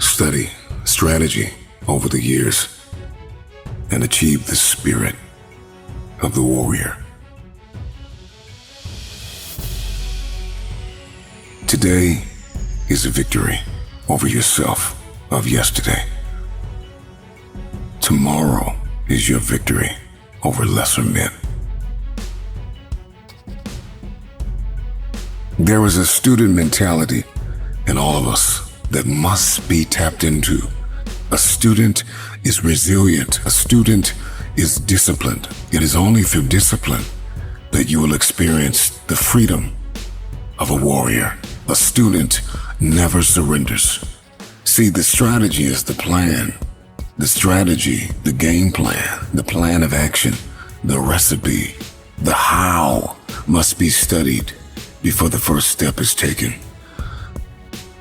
study, strategy over the years, and achieve the spirit of the warrior. Today is a victory over yourself of yesterday. Tomorrow is your victory over lesser men. There is a student mentality in all of us that must be tapped into. A student is resilient. A student is disciplined. It is only through discipline that you will experience the freedom of a warrior. A student never surrenders. See, the strategy is the plan. The strategy, the game plan, the plan of action, the recipe, the how must be studied before the first step is taken.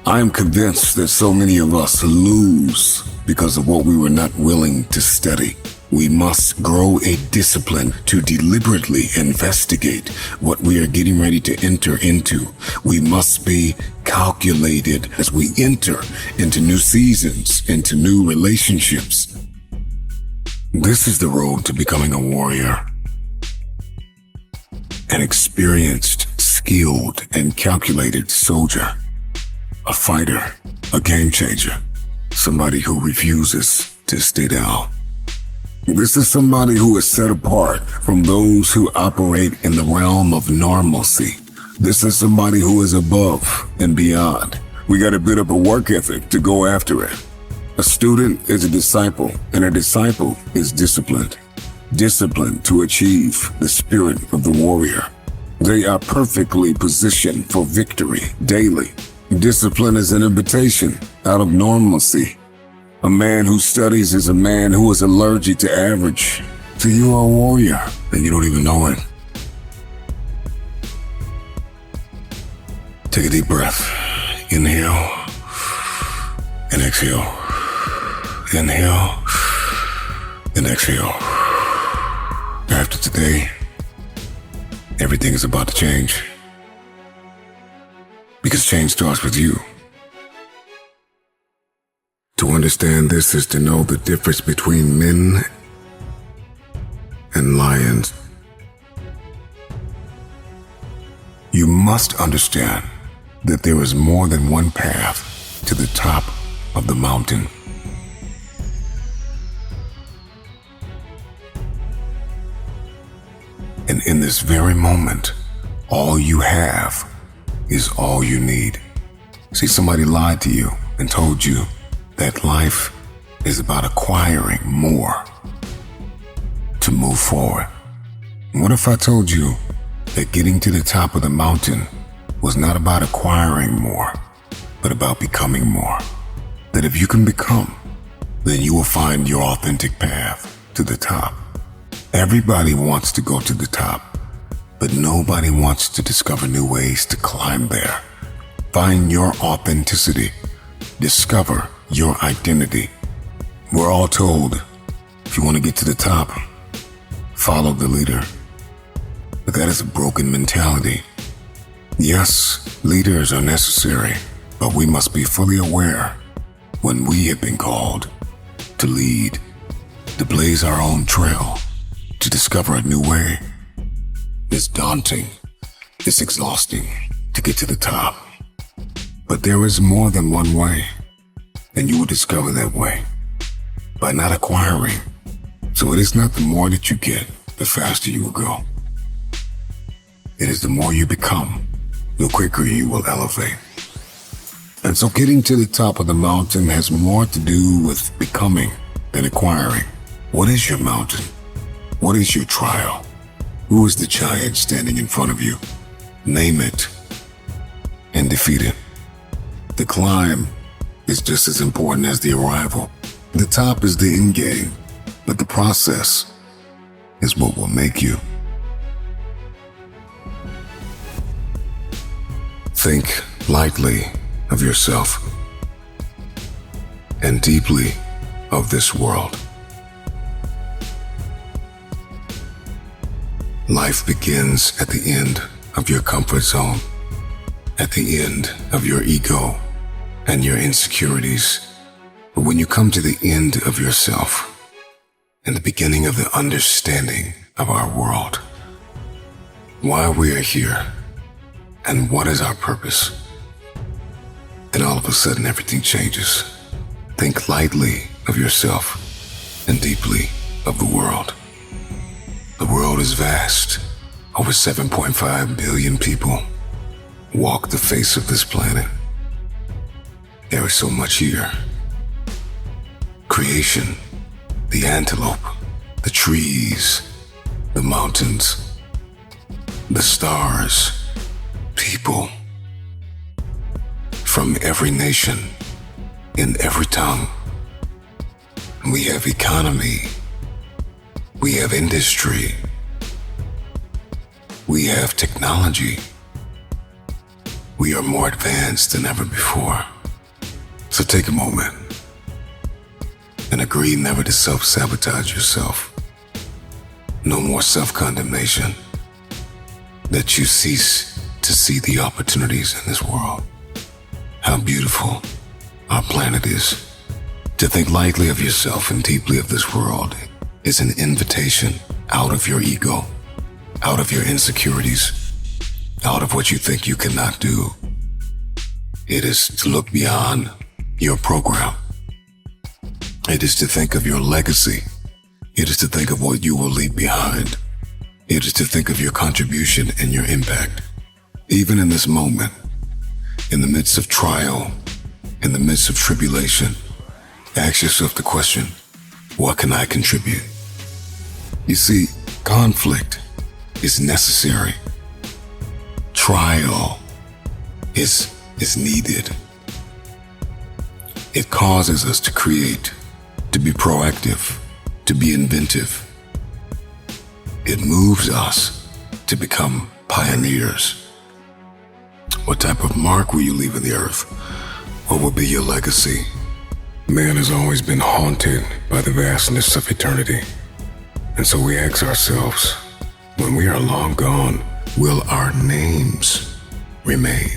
I am convinced that so many of us lose because of what we were not willing to study. We must grow a discipline to deliberately investigate what we are getting ready to enter into. We must be calculated as we enter into new seasons, into new relationships. This is the road to becoming a warrior. An experienced, skilled, and calculated soldier. A fighter, a game changer, somebody who refuses to stay down. This is somebody who is set apart from those who operate in the realm of normalcy. This is somebody who is above and beyond. We got a bit of a work ethic to go after it. A student is a disciple, and a disciple is disciplined. Disciplined to achieve the spirit of the warrior. They are perfectly positioned for victory daily. Discipline is an invitation out of normalcy. A man who studies is a man who is allergic to average. So you are a warrior, and you don't even know it. Take a deep breath. Inhale and exhale. Inhale and exhale. After today, everything is about to change. Because change starts with you. To understand this is to know the difference between men and lions. You must understand that there is more than one path to the top of the mountain. And in this very moment, all you have is all you need. See, somebody lied to you and told you that life is about acquiring more to move forward. What if I told you that getting to the top of the mountain was not about acquiring more, but about becoming more? That if you can become, then you will find your authentic path to the top. Everybody wants to go to the top, but nobody wants to discover new ways to climb there. Find your authenticity. Discover your identity. We're all told, if you want to get to the top, follow the leader. But that is a broken mentality. Yes, leaders are necessary, but we must be fully aware when we have been called to lead, to blaze our own trail, to discover a new way. It's daunting, it's exhausting to get to the top. But there is more than one way, and you will discover that way by not acquiring. So it is not the more that you get, the faster you will go. It is the more you become, the quicker you will elevate. And so getting to the top of the mountain has more to do with becoming than acquiring. What is your mountain? What is your trial? Who is the giant standing in front of you? Name it and defeat it. The climb is just as important as the arrival. The top is the end game, but the process is what will make you. Think lightly of yourself and deeply of this world. Life begins at the end of your comfort zone, at the end of your ego and your insecurities, But when you come to the end of yourself and the beginning of the understanding of our world, why we are here, and what is our purpose, then all of a sudden everything changes. Think lightly of yourself and deeply of the world. The world is vast. Over 7.5 billion people walk the face of this planet. There is so much here. Creation, the antelope, the trees, the mountains, the stars, people from every nation, in every tongue. We have economy, we have industry, we have technology. We are more advanced than ever before. So take a moment and agree never to self-sabotage yourself. No more self-condemnation. That you cease to see the opportunities in this world. How beautiful our planet is. To think lightly of yourself and deeply of this world is an invitation out of your ego, out of your insecurities, out of what you think you cannot do. It is to look beyond your program. It is to think of your legacy. It is to think of what you will leave behind. It is to think of your contribution and your impact. Even in this moment, in the midst of trial, in the midst of tribulation, ask yourself the question, what can I contribute? You see, conflict is necessary. Trial is needed. It causes us to create, to be proactive, to be inventive. It moves us to become pioneers. What type of mark will you leave in the earth? What will be your legacy? Man has always been haunted by the vastness of eternity. And so we ask ourselves, when we are long gone, will our names remain?